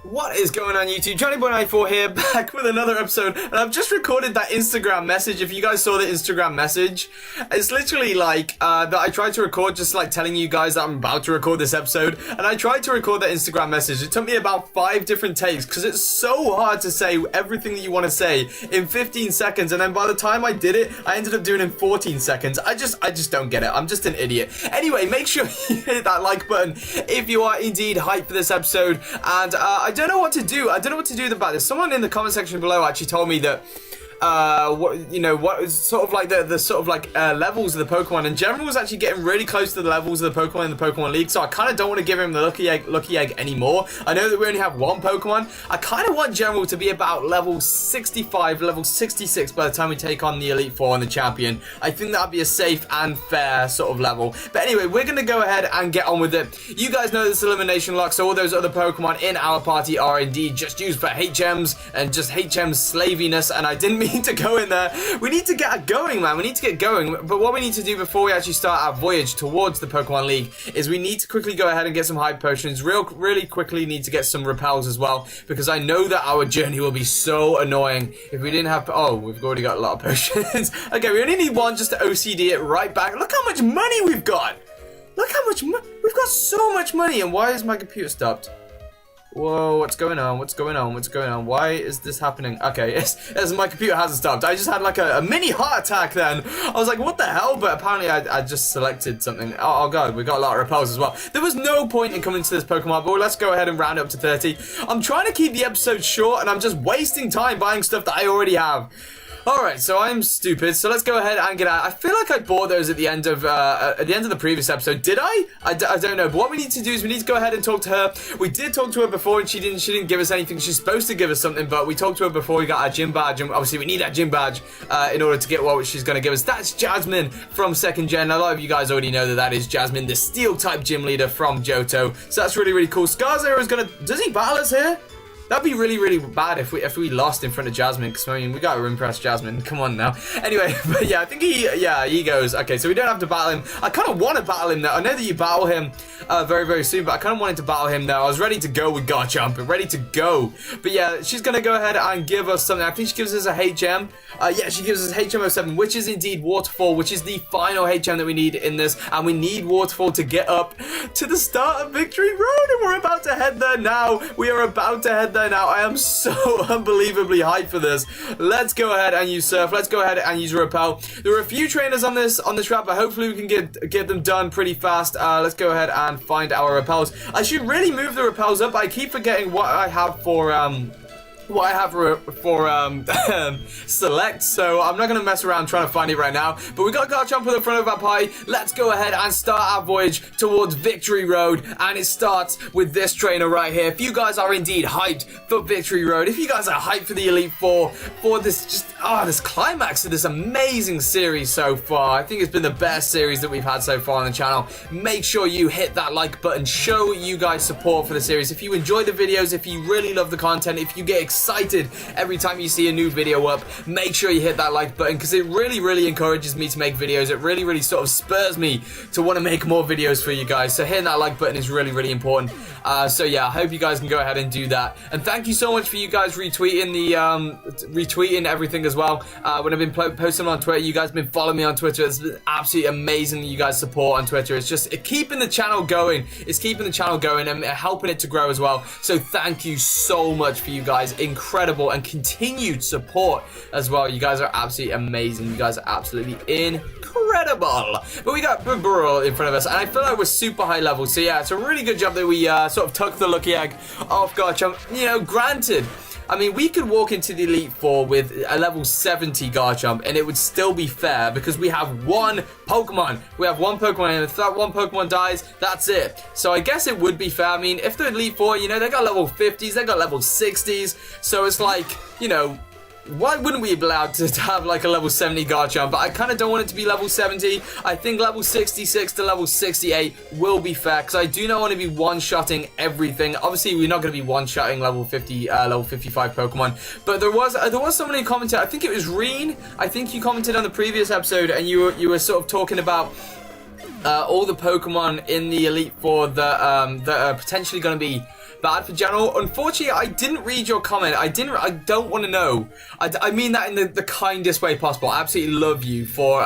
What is going on YouTube? Johnnyboy94 here, back with another episode, and I've just recorded that Instagram message. If you guys saw the Instagram message, it's literally like, that I tried to record, just like telling you guys that I'm about to record this episode, and I tried to record that Instagram message. It took me about 5 different takes, because it's so hard to say everything that you want to say in 15 seconds, and then by the time I did it, I ended up doing it in 14 seconds. I just don't get it. I'm just an idiot. Anyway, make sure you hit that like button if you are indeed hyped for this episode, and I don't know what to do. I don't know what to do about this. Someone in the comment section below actually told me that what is sort of like the sort of like levels of the Pokemon, and General was actually getting really close to the levels of the Pokemon in the Pokemon League, so I kind of don't want to give him the lucky egg anymore. I know that we only have one Pokemon. I kind of want General to be about level 65, level 66 by the time we take on the Elite Four and the Champion. I think that'd be a safe and fair sort of level. But anyway, we're gonna go ahead and get on with it. You guys know this Elimination Lock, so all those other Pokemon in our party are indeed just used for HMs and just HM slaviness, and I didn't mean to go in there. We need to get going, man. We need to get going. But what we need to do before we actually start our voyage towards the Pokemon League is we need to quickly go ahead and get some hype potions. Really quickly need to get some repels as well, because I know that our journey will be so annoying if we didn't have... Oh, we've already got a lot of potions. Okay, we only need one just to OCD it right back. Look how much money we've got. Look how much money. We've got so much money. And why is my computer stopped? Whoa, what's going on? What's going on? What's going on? Why is this happening? Okay, it's my computer hasn't stopped. I just had like a mini heart attack then. I was like, what the hell? But apparently I just selected something. Oh god, we got a lot of repels as well. There was no point in coming to this Pokemon Ball. Let's go ahead and round up to 30. I'm trying to keep the episode short, and I'm just wasting time buying stuff that I already have. Alright, so I'm stupid, so let's go ahead and get out. I feel like I bought those at the end of the previous episode. Did I? I don't know, but what we need to do is we need to go ahead and talk to her. We did talk to her before, and she didn't give us anything. She's supposed to give us something, but we talked to her before we got our gym badge, and obviously we need that gym badge in order to get what she's going to give us. That's Jasmine from 2nd Gen. A lot of you guys already know that is Jasmine, the Steel-type gym leader from Johto, so that's really cool. Scarzero is going to... Does he battle us here? That'd be really bad if we lost in front of Jasmine, because I mean we gotta impress Jasmine. Come on now. Anyway, but yeah, I think he goes. Okay, so we don't have to battle him. I kind of want to battle him though. I know that you battle him very soon, but I kind of wanted to battle him though. I was ready to go with Garchomp, ready to go. But yeah, she's gonna go ahead and give us something. I think she gives us a HM. Yeah, she gives us HM07, which is indeed Waterfall, which is the final HM that we need in this, and we need Waterfall to get up to the start of Victory Road, and we're about to head there now. We are about to head there now. I am so unbelievably hyped for this. Let's go ahead and use Surf. Let's go ahead and use Repel. There are a few trainers on this route, but hopefully we can get them done pretty fast. Let's go ahead and find our Repels. I should really move the Repels up. I keep forgetting what I have for select, so I'm not going to mess around trying to find it right now, but we got Garchomp at the front of our party. Let's go ahead and start our voyage towards Victory Road, and it starts with this trainer right here. If you guys are indeed hyped for Victory Road, if you guys are hyped for the Elite Four, for this this climax of this amazing series so far, I think it's been the best series that we've had so far on the channel. Make sure you hit that like button, show you guys support for the series. If you enjoy the videos, if you really love the content, if you get excited every time you see a new video up, make sure you hit that like button, because it really encourages me to make videos. It really sort of spurs me to want to make more videos for you guys, so hitting that like button is really important. So yeah, I hope you guys can go ahead and do that, and thank you so much for you guys retweeting retweeting everything as well. When I've been posting on Twitter, you guys have been following me on Twitter. It's been absolutely amazing that you guys support on Twitter. It's just keeping the channel going. It's keeping the channel going and helping it to grow as well, so thank you so much for you guys. Incredible and continued support as well. You guys are absolutely amazing. You guys are absolutely incredible. But we got Burrow in front of us, and I feel like we're super high level. So yeah, it's a really good job that we sort of took the lucky egg off Garchomp. You know, granted, I mean, we could walk into the Elite Four with a level 70 Garchomp, and it would still be fair, because we have one Pokemon. We have one Pokemon, and if that one Pokemon dies, that's it. So I guess it would be fair. I mean, if the Elite Four, you know, they got level 50s, they got level 60s, so it's like, you know, why wouldn't we be allowed to have like a level 70 Garchomp? But I kind of don't want it to be level 70. I think level 66 to level 68 will be fair, because I do not want to be one-shotting everything. Obviously, we're not going to be one-shotting level 50, level 55 Pokemon. But there was someone who commented. I think it was Reen. I think you commented on the previous episode, and you were sort of talking about all the Pokemon in the Elite Four that are potentially going to be bad for general. Unfortunately, I didn't read your comment. I don't want to know. I mean that in the kindest way possible. I absolutely love you for,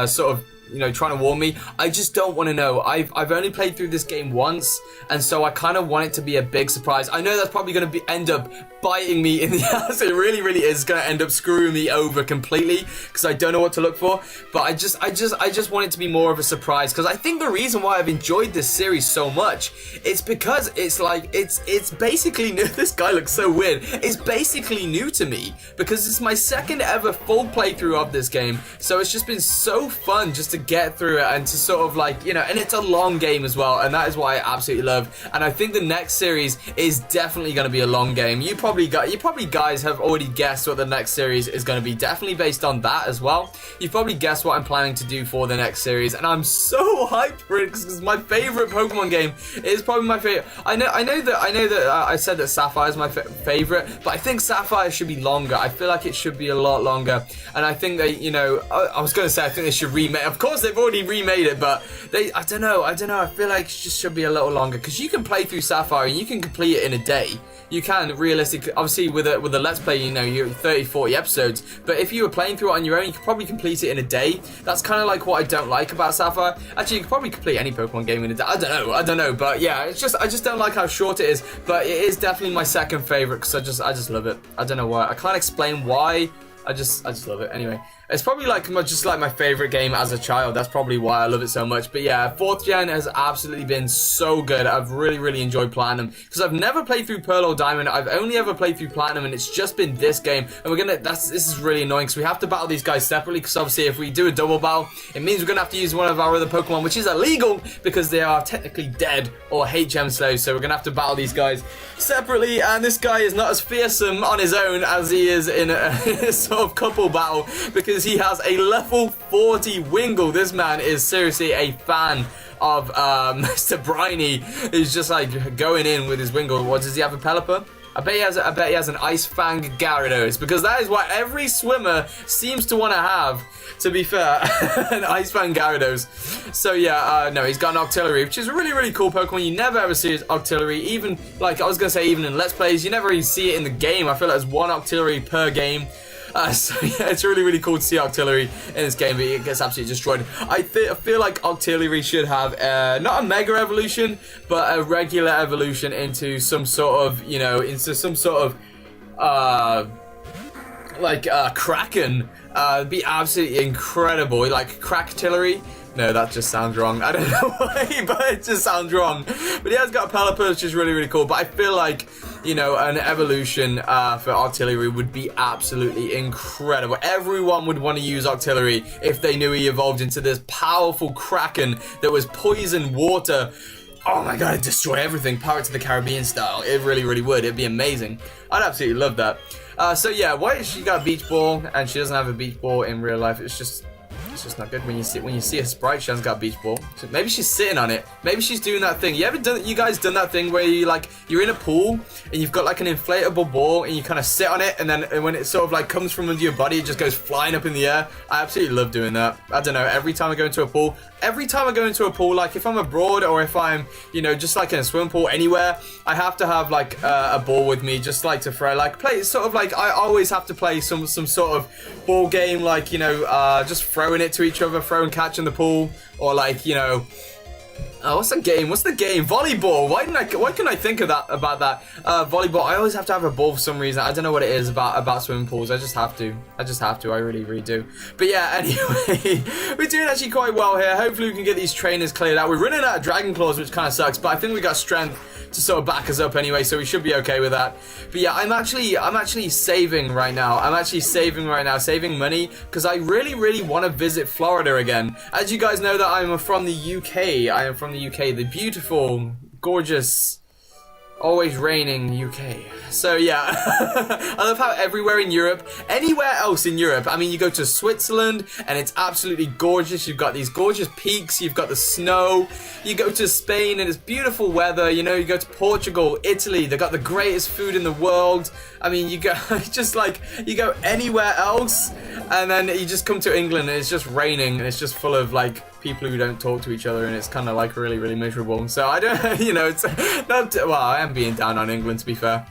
sort of, trying to warn me. I just don't want to know. I've only played through this game once, and so I kind of want it to be a big surprise. I know that's probably going to end up biting me in the ass. It really, really is going to end up screwing me over completely because I don't know what to look for. But I just want it to be more of a surprise, because I think the reason why I've enjoyed this series so much is because it's like it's basically new. This guy looks so weird. It's basically new to me because it's my second ever full playthrough of this game. So it's just been so fun just to get through it and to sort of like, and it's a long game as well, and that is what I absolutely love. And I think the next series is definitely going to be a long game. You probably guys have already guessed what the next series is going to be, definitely based on that as well. You've probably guessed what I'm planning to do for the next series, and I'm so hyped for it because my favorite Pokemon game is probably my favorite. I know that I said that Sapphire is my favorite, but I think Sapphire should be longer. I feel like it should be a lot longer, and I think they, I was going to say I think they should remake. Of course, they've already remade it, but I don't know. I feel like it just should be a little longer, because you can play through Sapphire and you can complete it in a day. You can realistically, obviously with a Let's Play, you're 30, 40 episodes, but if you were playing through it on your own, you could probably complete it in a day. That's kind of like what I don't like about Sapphire. Actually, you could probably complete any Pokemon game in a day. I don't know, but yeah, I just don't like how short it is, but it is definitely my second favorite because I just love it. I don't know why. I can't explain why. I just love it. Anyway, it's probably just like my favorite game as a child. That's probably why I love it so much. But yeah, 4th gen has absolutely been so good. I've really, really enjoyed Platinum because I've never played through Pearl or Diamond. I've only ever played through Platinum, and it's just been this game. And this is really annoying because we have to battle these guys separately, because obviously if we do a double battle, it means we're gonna have to use one of our other Pokemon, which is illegal because they are technically dead or HM slaves. So we're gonna have to battle these guys separately, and this guy is not as fearsome on his own as he is in a sort of couple battle, because he has a level 40 Wingull. This man is seriously a fan of Mr. Briny. He's just like going in with his Wingull. What does he have, a Pelipper? I bet he has an Ice Fang Gyarados, because that is what every swimmer seems to want to have, to be fair. An Ice Fang Gyarados. So yeah, no, he's got an Octillery, which is a really, really cool Pokemon. You never ever see his Octillery, even, like, I was going to say even in Let's Plays, you never really see it in the game. I feel like there's one Octillery per game. So yeah, it's really, really cool to see Octillery in this game, but it gets absolutely destroyed. I feel like Octillery should have not a Mega Evolution, but a regular evolution into some sort of, Kraken. It'd be absolutely incredible, like Cracktillery. No, that just sounds wrong. I don't know why, but it just sounds wrong. But he has got a Pelipper, which is really, really cool. But I feel like, an evolution for Octillery would be absolutely incredible. Everyone would want to use Octillery if they knew he evolved into this powerful Kraken that was poison water. Oh my god, it'd destroy everything. Pirates of the Caribbean style. It really, really would. It'd be amazing. I'd absolutely love that. So yeah, why she got a beach ball and she doesn't have a beach ball in real life? It's just not good when you see a sprite. She hasn't got a beach ball. So maybe she's sitting on it. Maybe she's doing that thing. You guys done that thing where you're in a pool and you've got like an inflatable ball and you kind of sit on it, and then when it sort of like comes from under your body, it just goes flying up in the air. I absolutely love doing that. I don't know. Every time I go into a pool, like if I'm abroad or if I'm, just like in a swimming pool anywhere, I have to have like a ball with me, just like to throw, like play. It's sort of like I always have to play some sort of ball game, like just throwing it to each other, throw and catch in the pool, or like what's the game? Volleyball. Why couldn't I think of that about that? Volleyball. I always have to have a ball for some reason. I don't know what it is about swimming pools. I just have to. I really, really do. But yeah, anyway, we're doing actually quite well here. Hopefully we can get these trainers cleared out. We're running out of Dragon Claws, which kind of sucks, but I think we got strength to sort of back us up anyway, so we should be okay with that. But yeah, I'm actually saving right now. Saving money, because I really, really want to visit Florida again. As you guys know that I'm from the UK. I am from the UK, the beautiful, gorgeous, always raining UK. So yeah, I love how everywhere in Europe, anywhere else in Europe, I mean, you go to Switzerland and it's absolutely gorgeous. You've got these gorgeous peaks, you've got the snow. You go to Spain and it's beautiful weather. You go to Portugal, Italy, they've got the greatest food in the world. I mean, you go you go anywhere else, and then you just come to England and it's just raining and it's just full of like people who don't talk to each other, and it's kind of like really, really miserable. So I don't, you know, it's not. Well, I am being down on England, to be fair.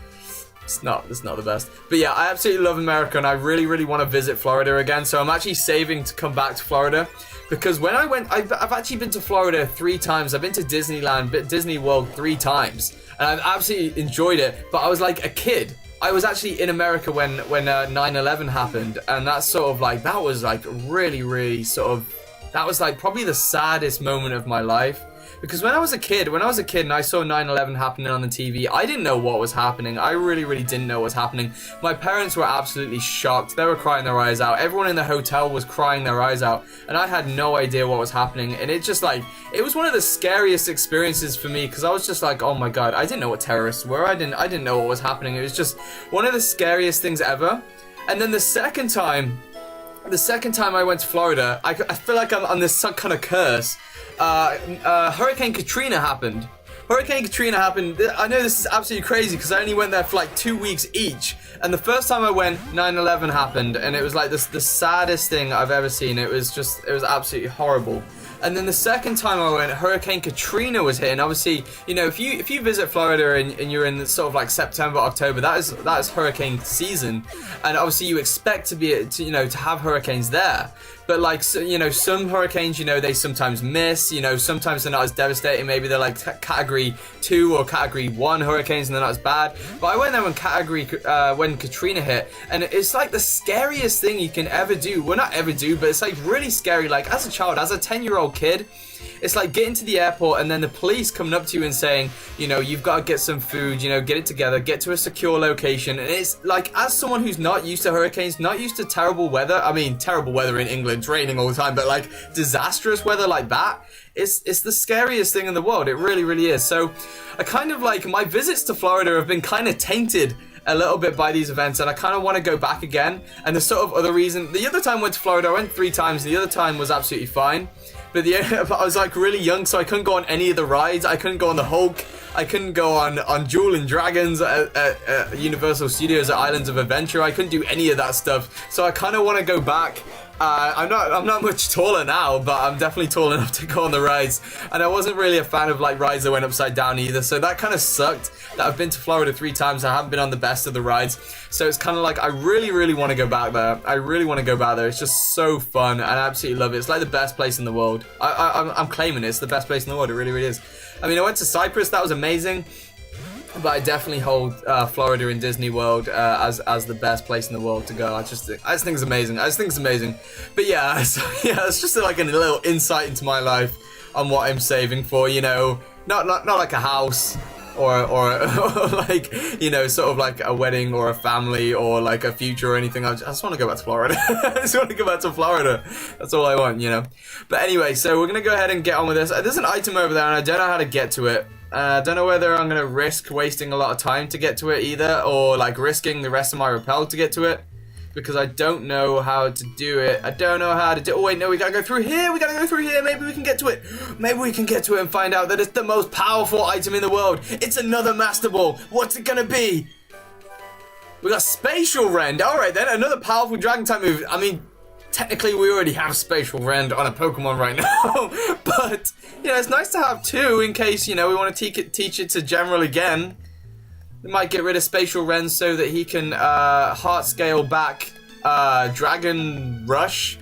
It's not the best. But yeah, I absolutely love America, and I really, really want to visit Florida again. So I'm actually saving to come back to Florida, because when I went, I've actually been to Florida 3 times. I've been to Disneyland, Disney World 3 times, and I've absolutely enjoyed it. But I was like a kid. I was actually in America when 9/11 happened, and that's sort of like, that was like really, really sort of, that was like probably the saddest moment of my life. Because when I was a kid and I saw 9/11 happening on the TV, I didn't know what was happening. I really, really didn't know what was happening. My parents were absolutely shocked. They were crying their eyes out. Everyone in the hotel was crying their eyes out. And I had no idea what was happening. And it just like, it was one of the scariest experiences for me, because I was just like, oh my God, I didn't know what terrorists were. I didn't know what was happening. It was just one of the scariest things ever. And then the second time I went to Florida, I feel like I'm on this kind of curse. Hurricane Katrina happened. I know this is absolutely crazy, because I only went there for like 2 weeks each. And the first time I went, 9/11 happened, and it was like the saddest thing I've ever seen. It was absolutely horrible. And then the second time I went, Hurricane Katrina was hitting. Obviously, you know, if you visit Florida and you're in sort of like September, October, that is hurricane season, and obviously you expect to have hurricanes there. But like, so, you know, some hurricanes, you know, they sometimes miss. You know, sometimes they're not as devastating. Maybe they're like category 2 or category 1 hurricanes, and they're not as bad. But I went there when Katrina hit, and it's like the scariest thing you can ever do. Well, not ever do, but it's like really scary. Like as a child, as a 10-year-old kid, it's like getting to the airport and then the police coming up to you and saying, you know, you've got to get some food, you know, get it together, get to a secure location. And it's like, as someone who's not used to hurricanes, not used to terrible weather, I mean, terrible weather in England, it's raining all the time, but like disastrous weather like that, it's the scariest thing in the world. It really, really is. So I kind of like, my visits to Florida have been kind of tainted a little bit by these events, and I kind of want to go back again. And the sort of other reason, the other time I went to Florida, I went 3 times, the other time was absolutely fine. But I was like really young, so I couldn't go on any of the rides. I couldn't go on the Hulk. I couldn't go on Jewel and Dragons at Universal Studios at Islands of Adventure. I couldn't do any of that stuff. So I kind of want to go back. I'm not much taller now, but I'm definitely tall enough to go on the rides. And I wasn't really a fan of like rides that went upside down either. So that kind of sucked. That I've been to Florida 3 times. I haven't been on the best of the rides. So it's kind of like, I really, really want to go back there. I really want to go back there. It's just so fun, and I absolutely love it. It's like the best place in the world. I'm claiming it's the best place in the world. It really, really is. I mean, I went to Cyprus. That was amazing. But I definitely hold Florida and Disney World as the best place in the world to go. I just think it's amazing. But yeah, so, yeah, it's just like a little insight into my life on what I'm saving for. You know, not like a house or like, you know, sort of like a wedding or a family or like a future or anything. I just want to go back to Florida. I just want to go back to Florida. That's all I want, you know. But anyway, so we're gonna go ahead and get on with this. There's an item over there, and I don't know how to get to it. I don't know whether I'm going to risk wasting a lot of time to get to it either, or like risking the rest of my rappel to get to it, because I don't know how to do it. Oh wait, no, we gotta go through here. Maybe we can get to it. Maybe we can get to it and find out that it's the most powerful item in the world. It's another Master Ball. What's it gonna be? We got Spatial Rend. Alright then, another powerful dragon type move. I mean, technically we already have Spatial Rend on a Pokemon right now, but you know, it's nice to have 2 in case, you know, we want to teach it to General again. We might get rid of Spatial Rend so that he can heart scale back Dragon Rush.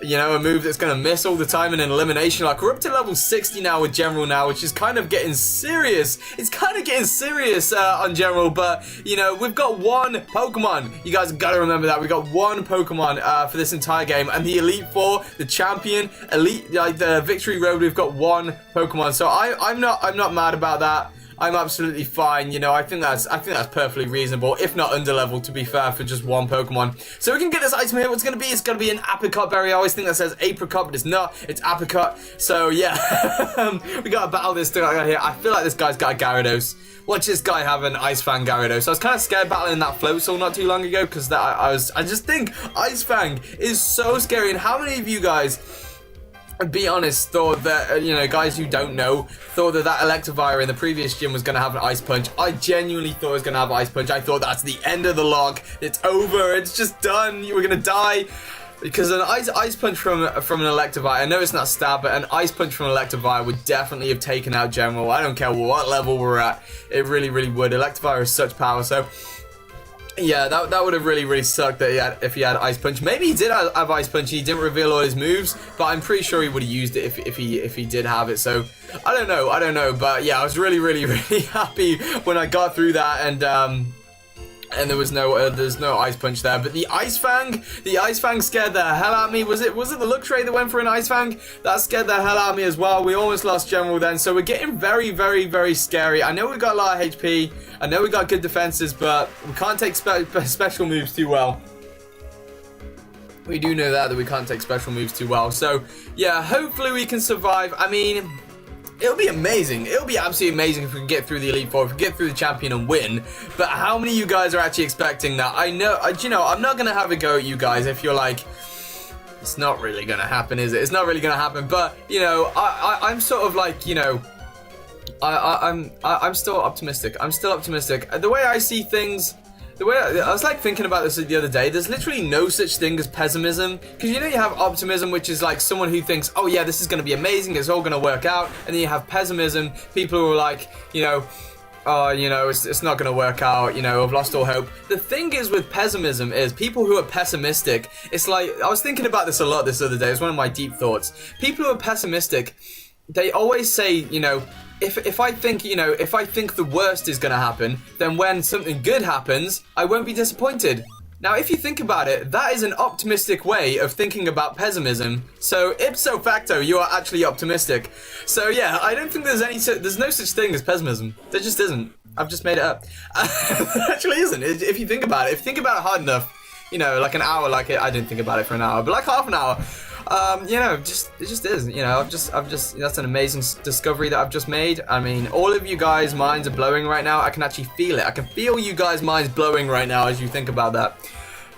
You know, a move that's going to miss all the time in an elimination. Like, we're up to level 60 now with General now, which is kind of getting serious. It's kind of getting serious on General, but, you know, we've got 1 Pokemon. You guys got to remember that. We got 1 Pokemon for this entire game. And the Elite Four, the Champion, Elite, like the Victory Road, we've got 1 Pokemon. So I'm not mad about that. I'm absolutely fine, you know. I think that's perfectly reasonable, if not underleveled, to be fair, for just 1 Pokemon. So we can get this item here. What's it's gonna be an apricot berry. I always think that says apricot, but it's not. It's apricot. So yeah, we gotta battle this guy here. I feel like this guy's got a Gyarados. Watch this guy have an Ice Fang Gyarados. I was kind of scared battling that Floatzel not too long ago, because I just think Ice Fang is so scary. And how many of you guys, be honest, thought that, you know, guys who don't know, thought that Electivire in the previous gym was going to have an Ice Punch? I genuinely thought it was going to have Ice Punch. I thought that's the end of the log. It's over. It's just done. You were going to die. Because an ice punch from an Electivire, I know it's not stab, but an ice punch from an Electivire would definitely have taken out General. I don't care what level we're at, it really would. Electivire has such power, so yeah, that would have really sucked that if he had ice punch. Maybe he did have ice punch. He didn't reveal all his moves, but I'm pretty sure he would have used it if he did have it. So I don't know. But yeah, I was really happy when I got through that, and there was there's no ice punch there. But the Ice Fang scared the hell out of me. Was it the Look Tray that went for an Ice Fang? That scared the hell out of me as well. We almost lost General then, so we're getting very scary. I know we got a lot of HP. I know we got good defenses, but we can't take special moves too well. We do know that we can't take special moves too well. So yeah, hopefully we can survive. I mean, it'll be amazing. It'll be absolutely amazing if we can get through the Elite Four, if we get through the champion and win. But how many of you guys are actually expecting that? I know, you know, I'm not gonna have a go at you guys if you're like, it's not really gonna happen, is it? It's not really gonna happen. But you know, I'm sort of like, you know, I'm still optimistic. I'm still optimistic. The way I see things. I was like thinking about this the other day. There's literally no such thing as pessimism, because you know you have optimism, which is like someone who thinks, oh yeah, this is going to be amazing, it's all going to work out, and then you have pessimism, people who are like, you know, oh, you know, it's not going to work out, you know, I've lost all hope. The thing is with pessimism is people who are pessimistic, it's like, I was thinking about this a lot this other day, it's one of my deep thoughts. People who are pessimistic, they always say, you know, if I think, you know, if I think the worst is gonna happen, then when something good happens, I won't be disappointed. Now, if you think about it, that is an optimistic way of thinking about pessimism. So, ipso facto, you are actually optimistic. So, yeah, I don't think there's no such thing as pessimism. There just isn't. I've just made it up. There actually isn't. If you think about it, if you think about it hard enough, you know, like an hour, like I didn't think about it for an hour, but like half an hour. You know, it just is. You know, I've just that's an amazing discovery that I've just made. I mean, all of you guys' minds are blowing right now. I can actually feel it. I can feel you guys' minds blowing right now as you think about that.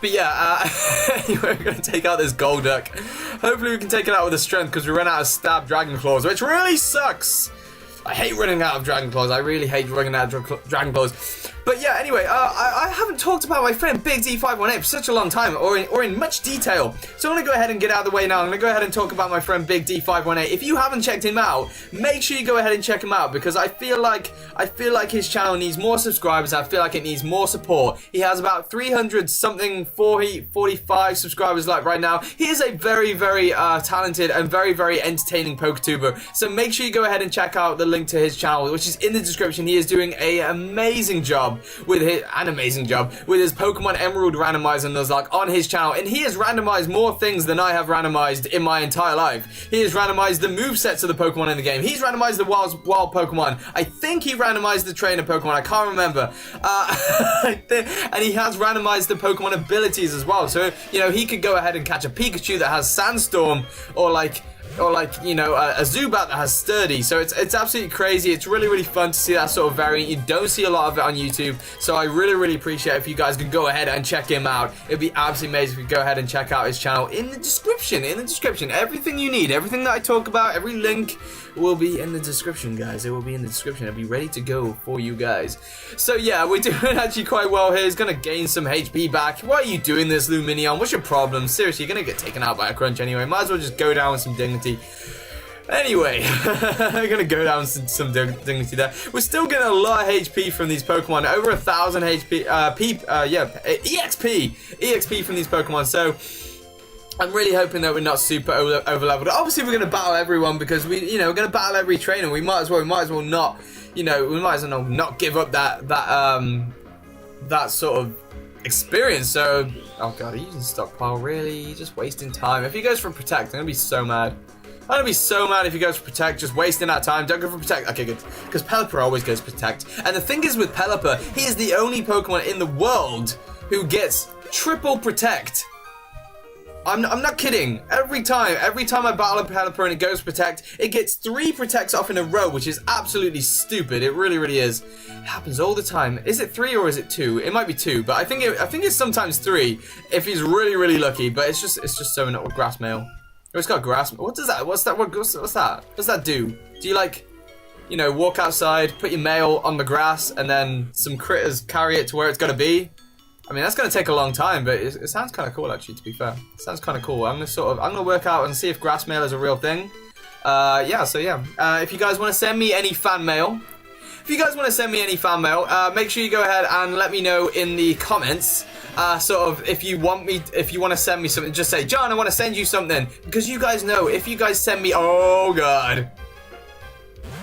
But yeah, anyway, we're gonna take out this Golduck. Hopefully, we can take it out with a strength because we ran out of stab Dragon Claws, which really sucks. I hate running out of Dragon Claws. I really hate running out of Dragon Claws. But yeah, anyway, I haven't talked about my friend Big D518 for such a long time, or in much detail. So I'm going to go ahead and get out of the way now. I'm going to go ahead and talk about my friend Big D518. If you haven't checked him out, make sure you go ahead and check him out, because I feel like his channel needs more subscribers. I feel like it needs more support. He has about 300 something, 45 subscribers like right now. He is a very talented and very entertaining PokeTuber. So make sure you go ahead and check out the link to his channel, which is in the description. He is doing an amazing job with his Pokemon Emerald randomizer Nuzlocke on his channel, and he has randomized more things than I have randomized in my entire life. He has randomized the movesets of the Pokemon in the game. He's randomized the wild Pokemon. I think he randomized the trainer Pokemon. I can't remember. And he has randomized the Pokemon abilities as well. So, you know, he could go ahead and catch a Pikachu that has Sandstorm, or like, you know, a Zubat that has Sturdy. So it's absolutely crazy. It's really fun to see that sort of variant. You don't see a lot of it on YouTube, so I really appreciate if you guys can go ahead and check him out. It'd be absolutely amazing if you go ahead and check out his channel in the description. Everything you need, everything that I talk about, every link will be in the description, guys. It will be in the description. It'll be ready to go for you guys. So yeah, we're doing actually quite well here. He's gonna gain some HP back. Why are you doing this, Luminion? What's your problem? Seriously, you're gonna get taken out by a crunch anyway. Might as well just go down with some dignity. Anyway, I'm gonna go down some dignity there. We're still getting a lot of HP from these Pokemon. Over 1,000 HP, EXP from these Pokemon. So I'm really hoping that we're not super over leveled. Obviously, we're gonna battle everyone because we're gonna battle every trainer. We might as well not, we might as well not give up that sort of experience. So, oh god, are you using stockpile? Really? You're just wasting time. If he goes for Protect, I'm gonna be so mad. I'm gonna be so mad if he goes for Protect, just wasting that time. Don't go for Protect. Okay, good. Because Pelipper always goes Protect. And the thing is with Pelipper, he is the only Pokemon in the world who gets triple Protect. I'm not kidding. Every time I battle a Pelipper and it goes Protect, it gets 3 Protects off in a row, which is absolutely stupid. It really is. It happens all the time. Is it 3 or is it 2? It might be 2, but I think it's sometimes 3 if he's really lucky. But it's just so not with Grass Mail. Oh, it's got Grass. What does that? What's that? What's that? What does that do? Do you like, walk outside, put your mail on the grass, and then some critters carry it to where it's gotta be? I mean, that's going to take a long time, but it sounds kind of cool, actually, to be fair. It sounds kind of cool. I'm going to work out and see if grass mail is a real thing. If you guys want to send me any fan mail, make sure you go ahead and let me know in the comments. If you want to send me something, just say, John, I want to send you something. Because you guys know, if you guys send me, oh god.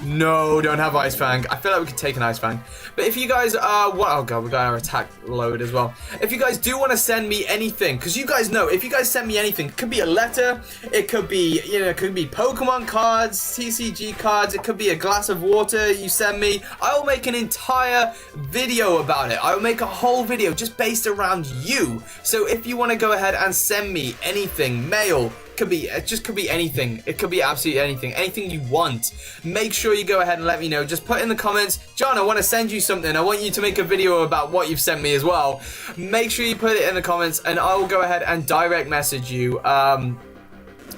No, don't have Ice Fang. I feel like we could take an Ice Fang. But if you guys oh god, we got our attack load as well. If you guys do want to send me anything, because you guys know, if you guys send me anything, it could be a letter, it could be, it could be Pokemon cards, TCG cards, it could be a glass of water you send me. I will make an entire video about it. I will make a whole video just based around you. So if you want to go ahead and send me anything, mail, it just could be anything. It could be absolutely anything you want. Make sure you go ahead and let me know. Just put in the comments, John, I want to send you something. I want you to make a video about what you've sent me as well. Make sure you put it in the comments, and I will go ahead and direct message you.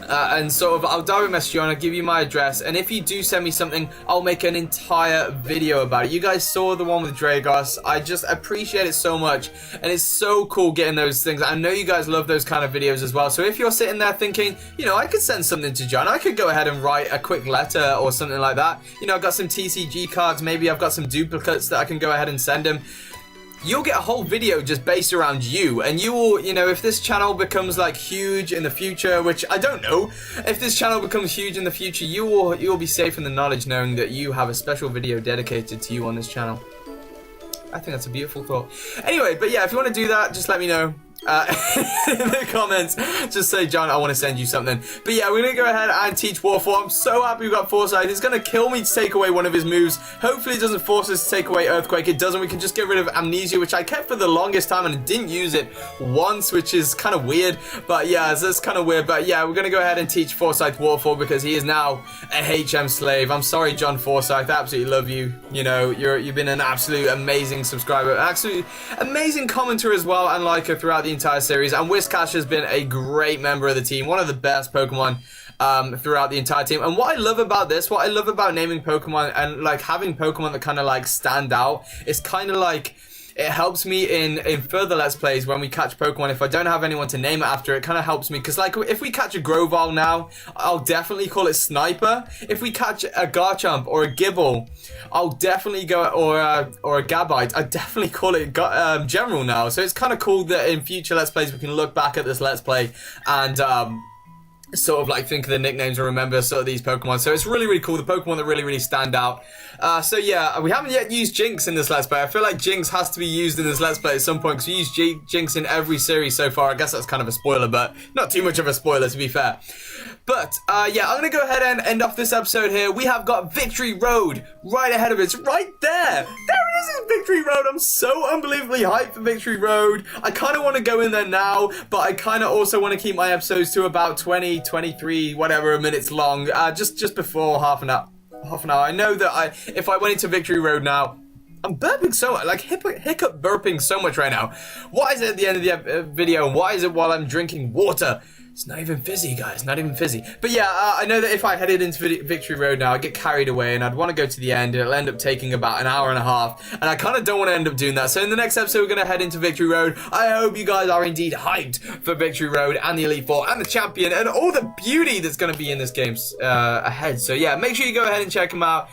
I'll direct message you and I'll give you my address, and if you do send me something, I'll make an entire video about it. You guys saw the one with Dragos. I just appreciate it so much, and it's so cool getting those things. I know you guys love those kind of videos as well, so if you're sitting there thinking, I could send something to John, I could go ahead and write a quick letter or something like that. I've got some TCG cards, maybe I've got some duplicates that I can go ahead and send him. You'll get a whole video just based around you, and you will, if this channel becomes like huge in the future, which I don't know, if this channel becomes huge in the future, you'll be safe in the knowledge knowing that you have a special video dedicated to you on this channel. I think that's a beautiful thought. Anyway, but yeah, if you want to do that, just let me know. In the comments, just say, John, I want to send you something. But yeah, we're gonna go ahead and teach Waterfall. I'm so happy we got Foresight. It's gonna kill me to take away one of his moves. Hopefully it doesn't force us to take away Earthquake. It doesn't. We can just get rid of Amnesia, which I kept for the longest time and didn't use it once, which is kind of weird. But yeah, so that's kind of weird. But yeah, we're gonna go ahead and teach Foresight Waterfall because he is now a HM slave. I'm sorry, John Forsyth. I absolutely love you. You've been an absolute amazing subscriber, absolutely amazing commenter as well, and liker throughout the entire series. And Whiscash has been a great member of the team, one of the best Pokemon throughout the entire team. And what I love about this, what I love about naming Pokemon and like having Pokemon that kind of like stand out, is kind of like it helps me in further Let's Plays when we catch Pokemon. If I don't have anyone to name it after, it kind of helps me. Because, like, if we catch a Grovyle now, I'll definitely call it Sniper. If we catch a Garchomp or a Gibble, I'll definitely go, or a Gabite, I'd definitely call it General now. So it's kind of cool that in future Let's Plays we can look back at this Let's Play and sort of like think of the nicknames and remember sort of these Pokemon. So it's really, really cool. The Pokemon that really, really stand out. So yeah, we haven't yet used Jinx in this Let's Play. I feel like Jinx has to be used in this Let's Play at some point because we used Jinx in every series so far. I guess that's kind of a spoiler, but not too much of a spoiler to be fair. But yeah, I'm going to go ahead and end off this episode here. We have got Victory Road right ahead of us, right there. There it is, Victory Road. I'm so unbelievably hyped for Victory Road. I kind of want to go in there now, but I kind of also want to keep my episodes to about 20, 23, whatever minutes long, just before half an hour. I know that if I went into Victory Road now, I'm burping so much, like hiccup burping so much right now. Why is it at the end of the video, and why is it while I'm drinking water? It's not even fizzy, guys, not even fizzy. But yeah, I know that if I headed into Victory Road now, I'd get carried away and I'd want to go to the end. It'll end up taking about an hour and a half, and I kind of don't want to end up doing that. So in the next episode, we're going to head into Victory Road. I hope you guys are indeed hyped for Victory Road and the Elite Four and the Champion and all the beauty that's going to be in this game ahead. So yeah, make sure you go ahead and check him out.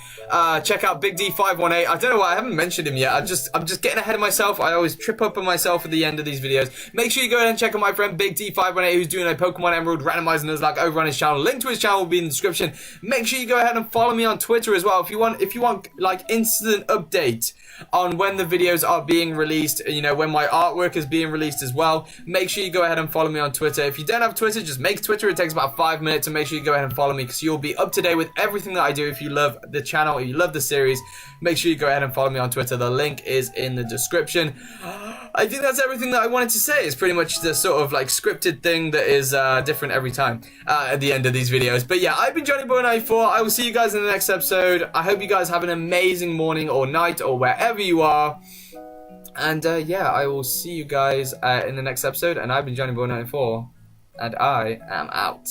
Check out Big D518. I don't know why I haven't mentioned him yet. I'm just getting ahead of myself. I always trip up on myself at the end of these videos. Make sure you go ahead and check out my friend Big D518, who's doing a Pokemon Emerald Randomized Nuzlocke over on his channel. Link to his channel will be in the description. Make sure you go ahead and follow me on Twitter as well if you want like instant update on when the videos are being released, when my artwork is being released as well. Make sure you go ahead and follow me on Twitter. If you don't have Twitter, just make Twitter. It takes about 5 minutes, and make sure you go ahead and follow me because you'll be up to date with everything that I do. If you love the channel, if you love the series, make sure you go ahead and follow me on Twitter. The link is in the description. I think that's everything that I wanted to say. It's pretty much the sort of like scripted thing that is different every time at the end of these videos. But yeah, I've been Johnnyboy94. I will see you guys in the next episode. I hope you guys have an amazing morning or night or wherever you are. And yeah, I will see you guys in the next episode. And I've been Johnnyboy94, and I am out.